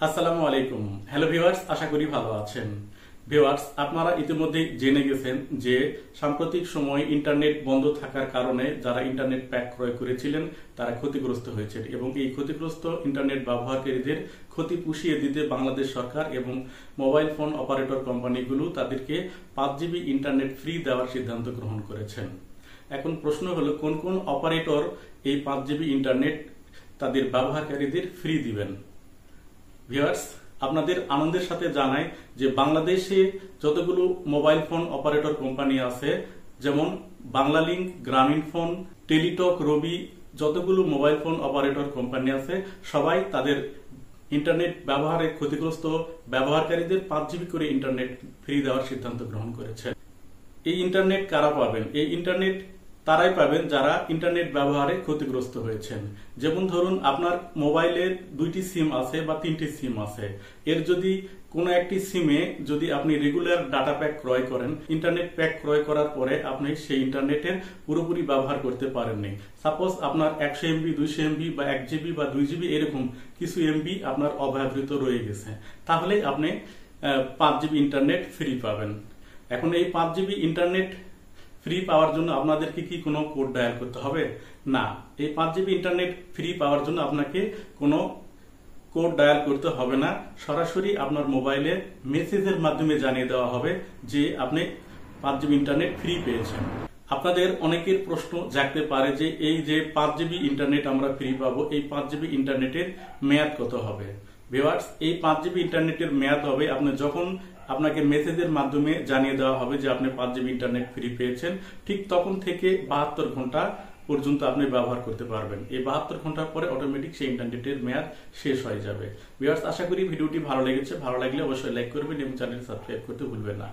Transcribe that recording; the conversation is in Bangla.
আসসালামু আলাইকুম। হ্যালো ভিউয়ার্স, আশা করি ভালো আছেন। ভিউয়ার্স, আপনারা ইতিমধ্যে জেনে গেছেন যে সাম্প্রতিক সময় ইন্টারনেট বন্ধ থাকার কারণে যারা ইন্টারনেট প্যাক ক্রয় করেছিলেন তারা ক্ষতিগ্রস্ত হয়েছে এবং এই ক্ষতিগ্রস্ত ইন্টারনেট ব্যবহারকারীদের ক্ষতি পুষিয়ে দিতে বাংলাদেশ সরকার এবং মোবাইল ফোন অপারেটর কোম্পানিগুলো তাদেরকে 5 জিবি ইন্টারনেট ফ্রি দেওয়ার সিদ্ধান্ত গ্রহণ করেছেন। এখন প্রশ্ন হলো কোন কোন অপারেটর এই 5 জিবি ইন্টারনেট তাদের ব্যবহারকারীদের ফ্রি দিবেন। ভিউয়ার্স, আপনাদের আনন্দের সাথে জানাই যে বাংলাদেশে যতগুলো মোবাইল ফোন অপারেটর কোম্পানি আছে, যেমন বাংলালিংক, গ্রামীণফোন, টেলিটক, রবি, যতগুলো মোবাইল ফোন অপারেটর কোম্পানি আছে সবাই তাদের ইন্টারনেট ব্যবহারে ক্ষতিগ্রস্ত ব্যবহারকারীদের 5 জিবি করে ইন্টারনেট ফ্রি দেওয়ার সিদ্ধান্ত গ্রহণ করেছে। এই ইন্টারনেট কারা পাবেন? এই ইন্টারনেট তারাই পাবেন যারা ইন্টারনেট ব্যবহারে ক্ষতিগ্রস্ত হয়েছেন। যেমন ধরুন, আপনার মোবাইলের 2টি সিম আছে বা 3টি সিম আছে, এর যদি কোনো একটি সিমে যদি আপনি রেগুলার ডাটা প্যাক ক্রয় করেন, ইন্টারনেট প্যাক ক্রয় করার পরে আপনি সেই ইন্টারনেটের পুরোপুরি ব্যবহার করতে পারেননি, সাপোজ আপনার 100 এমবি, 200 এমবি বা 1 জিবি বা 2 জিবি এরকম কিছু এমবি আপনার অব্যবহৃত রয়ে গেছে, তাহলে আপনি 5 জিবি ইন্টারনেট ফ্রি পাবেন। এখন এই 5 জিবি ইন্টারনেট ফ্রি পাওয়ার জন্য আপনাদেরকে কি কোনো কোড ডায়াল করতে হবে? না, এই 5 জিবি ইন্টারনেট ফ্রি পাওয়ার জন্য আপনাকে কোনো কোড ডায়াল করতে হবে না। সরাসরি আপনার মোবাইলে মেসেজের মাধ্যমে জানিয়ে দেওয়া হবে যে আপনি 5 জিবি ইন্টারনেট ফ্রি পেয়েছেন। আপনাদের অনেকের প্রশ্ন জাগতে পারে যে এই যে 5 জিবি ইন্টারনেট আমরা ফ্রি পাবো, এই 5 জিবি ইন্টারনেটের মেয়াদ কত হবে? ভিউয়ার্স, এই 5 জিবি ইন্টারনেটের মেয়াদ হবে আপনি যখন আপনাকে মেসেজের মাধ্যমে জানিয়ে দেওয়া হবে যে আপনি 5 জিবি ইন্টারনেট ফ্রি পেয়েছেন, ঠিক তখন থেকে 72 ঘন্টা পর্যন্ত আপনি ব্যবহার করতে পারবেন। এই 72 ঘন্টার পরে অটোমেটিক সেই ইন্টারনেটের মেয়াদ শেষ হয়ে যাবে। ভিউয়ার্স, আশা করি ভিডিওটি ভালো লেগেছে। ভালো লাগলে অবশ্যই লাইক করবেন এবং চ্যানেল সাবস্ক্রাইব করতে ভুলবেন না।